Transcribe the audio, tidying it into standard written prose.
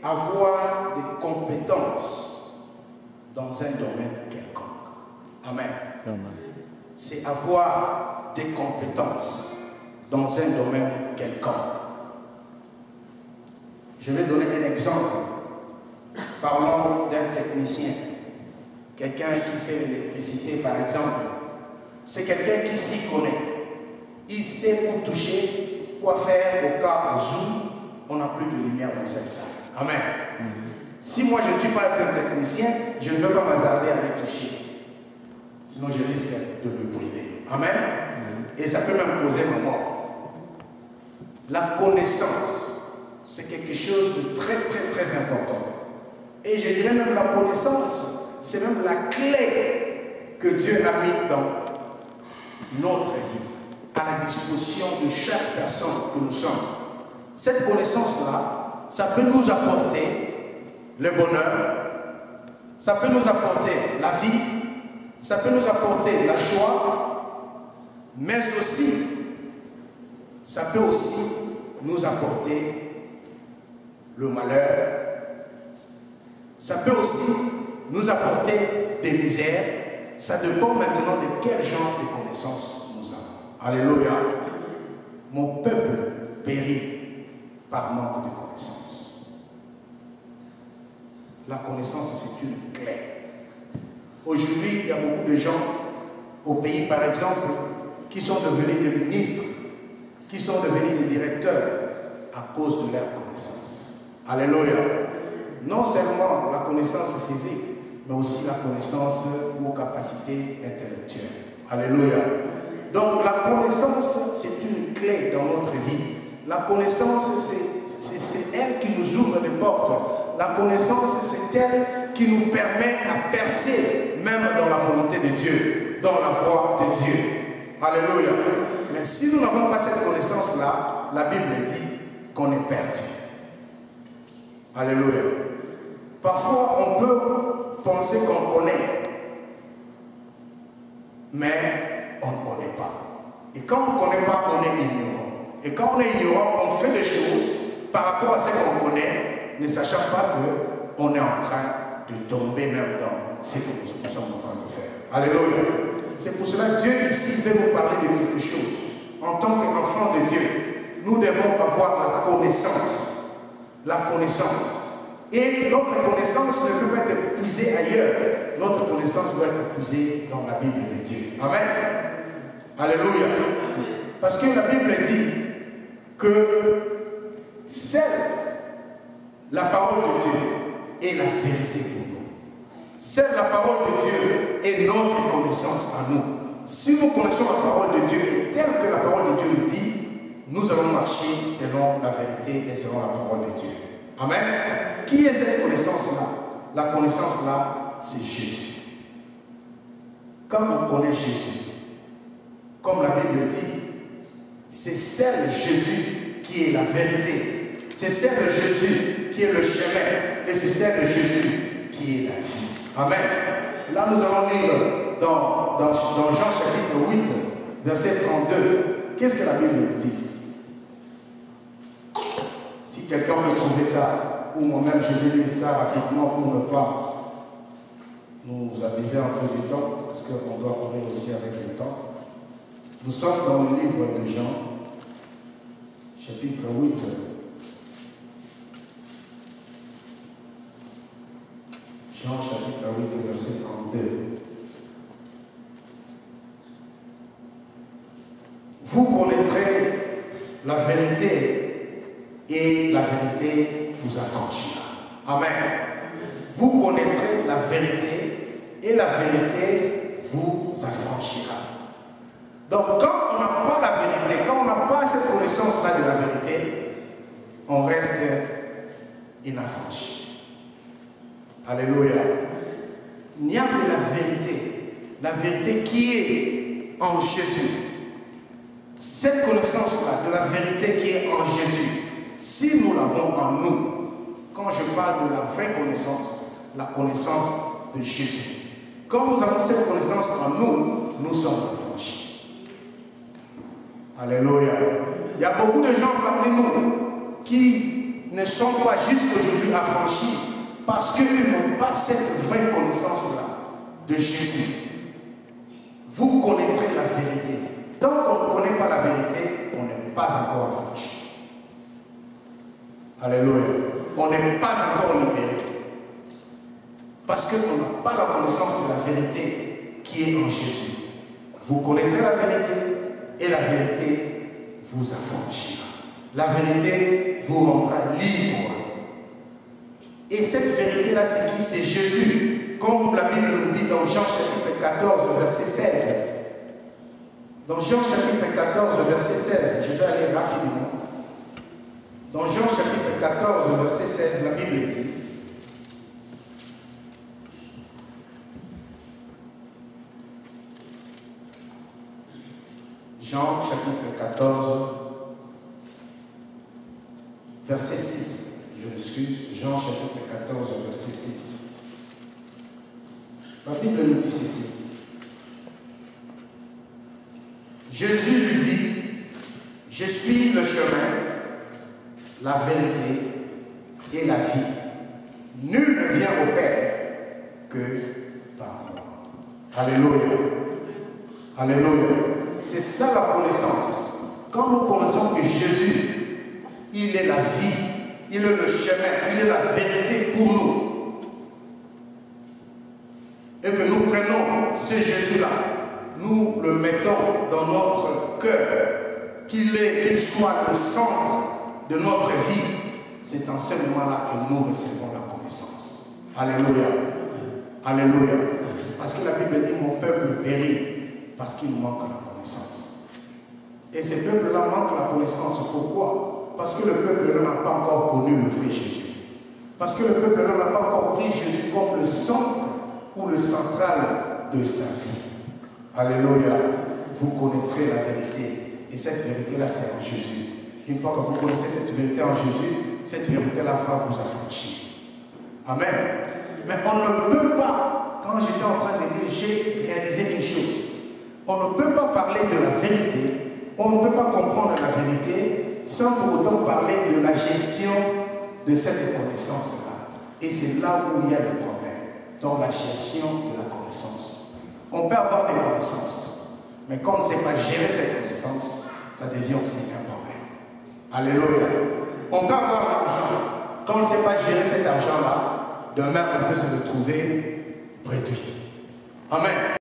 avoir des compétences dans un domaine quelconque. Amen. Amen. C'est avoir des compétences dans un domaine quelconque. Je vais donner un exemple. Parlons d'un technicien. Quelqu'un qui fait l'électricité, par exemple. C'est quelqu'un qui s'y connaît. Il sait où toucher, quoi faire au cas où on n'a plus de lumière dans cette salle. Amen. Si moi je ne suis pas un technicien, je ne veux pas m'hasarder à les toucher. Sinon je risque de me brûler. Amen. Et ça peut même causer ma mort. La connaissance, c'est quelque chose de très très très important. Et je dirais même la connaissance, c'est même la clé que Dieu a mis dans notre vie, à la disposition de chaque personne que nous sommes. Cette connaissance-là, ça peut nous apporter le bonheur, ça peut nous apporter la vie, ça peut nous apporter la joie, mais aussi, ça peut aussi nous apporter le malheur, ça peut aussi nous apporter des misères. Ça dépend maintenant de quel genre de connaissances nous avons. Alléluia. Mon peuple périt par manque de connaissances. La connaissance, c'est une clé. Aujourd'hui, il y a beaucoup de gens au pays, par exemple, qui sont devenus des ministres, qui sont devenus des directeurs à cause de leur connaissance. Alléluia. Non seulement la connaissance physique, mais aussi la connaissance ou capacité intellectuelle. Alléluia. Donc la connaissance, c'est une clé dans notre vie. La connaissance, c'est elle qui nous ouvre les portes. La connaissance, c'est elle qui nous permet à percer, même dans la volonté de Dieu, dans la voie de Dieu. Alléluia. Mais si nous n'avons pas cette connaissance-là, la Bible dit qu'on est perdu. Alléluia. Parfois, on peut penser qu'on connaît, mais on ne connaît pas. Et quand on ne connaît pas, on est ignorant. Et quand on est ignorant, on fait des choses par rapport à ce qu'on connaît, ne sachant pas qu'on est en train de tomber même dans ce que nous sommes en train de faire. Alléluia. C'est pour cela que Dieu ici veut nous parler de quelque chose. En tant qu'enfant de Dieu, nous devons avoir la connaissance. La connaissance. Et notre connaissance ne peut pas être puisée ailleurs. Notre connaissance doit être puisée dans la Bible de Dieu. Amen. Alléluia. Parce que la Bible dit que seule la parole de Dieu est la vérité pour nous. Seule la parole de Dieu est notre connaissance à nous. Si nous connaissons la parole de Dieu et telle que la parole de Dieu nous dit, nous allons marcher selon la vérité et selon la parole de Dieu. Amen. Qui est cette connaissance-là? La connaissance-là, c'est Jésus. Quand on connaît Jésus, comme la Bible dit, c'est celle Jésus qui est la vérité. C'est celle Jésus qui est le chemin. Et c'est celle Jésus qui est la vie. Amen. Là, nous allons lire dans Jean chapitre 8, verset 32. Qu'est-ce que la Bible nous dit? Si quelqu'un veut trouver ça, ou moi-même je vais lire ça rapidement pour ne pas nous abuser un peu du temps, parce qu'on doit courir aussi avec le temps. Nous sommes dans le livre de Jean, chapitre 8. Jean chapitre 8, verset 32. Vous connaîtrez la vérité et la vérité vous affranchira. Amen. Vous connaîtrez la vérité et la vérité vous affranchira. Donc quand on n'a pas la vérité, quand on n'a pas cette connaissance-là de la vérité, on reste inaffranchi. Alléluia. Il n'y a que la vérité qui est en Jésus. Cette connaissance-là de la vérité qui est en Jésus, si nous l'avons en nous, quand je parle de la vraie connaissance, la connaissance de Jésus, quand nous avons cette connaissance en nous, nous sommes affranchis. Alléluia. Il y a beaucoup de gens parmi nous qui ne sont pas jusqu'aujourd'hui affranchis parce qu'ils n'ont pas cette vraie connaissance-là de Jésus. Vous connaîtrez la vérité. Tant qu'on ne connaît pas la vérité, on n'est pas encore affranchi. Alléluia. On n'est pas encore libéré. Parce qu'on n'a pas la connaissance de la vérité qui est en Jésus. Vous connaîtrez la vérité et la vérité vous affranchira. La vérité vous rendra libre. Et cette vérité-là, c'est qui? C'est Jésus. Comme la Bible nous dit dans Jean chapitre 14, verset 16. Dans Jean chapitre 14, verset 16, je vais aller rapidement. Dans Jean chapitre 14, verset 16, la Bible dit: Jean chapitre 14, verset 6. Je m'excuse, Jean chapitre 14, verset 6. La Bible nous dit ceci. Jésus lui dit: je suis le chemin, la vérité et la vie. Nul ne vient au Père que par moi. Alléluia. Alléluia. C'est ça la connaissance. Quand nous connaissons que Jésus, il est la vie, il est le chemin, il est la vérité pour nous, et que nous prenons ce Jésus-là, nous le mettons dans notre cœur, qu'il soit le centre de notre vie, c'est en ce moment-là que nous recevons la connaissance. Alléluia. Alléluia. Parce que la Bible dit: mon peuple périt parce qu'il manque la connaissance. Et ce peuple-là manque la connaissance. Pourquoi? Parce que le peuple-là n'a pas encore connu le vrai Jésus. Parce que le peuple-là n'a pas encore pris Jésus comme le centre ou le central de sa vie. Alléluia. Vous connaîtrez la vérité. Et cette vérité-là, c'est en Jésus. Une fois que vous connaissez cette vérité en Jésus, cette vérité-là va vous affranchir. Amen. Mais on ne peut pas, quand j'étais en train de lire, j'ai réalisé une chose. On ne peut pas parler de la vérité, on ne peut pas comprendre la vérité sans pour autant parler de la gestion de cette connaissance-là. Et c'est là où il y a le problème, dans la gestion de la connaissance. On peut avoir des connaissances, mais quand on ne sait pas gérer cette connaissance, ça devient aussi un problème. Alléluia. On peut avoir l'argent. Quand on ne sait pas gérer cet argent-là, demain on peut se retrouver réduit. Amen.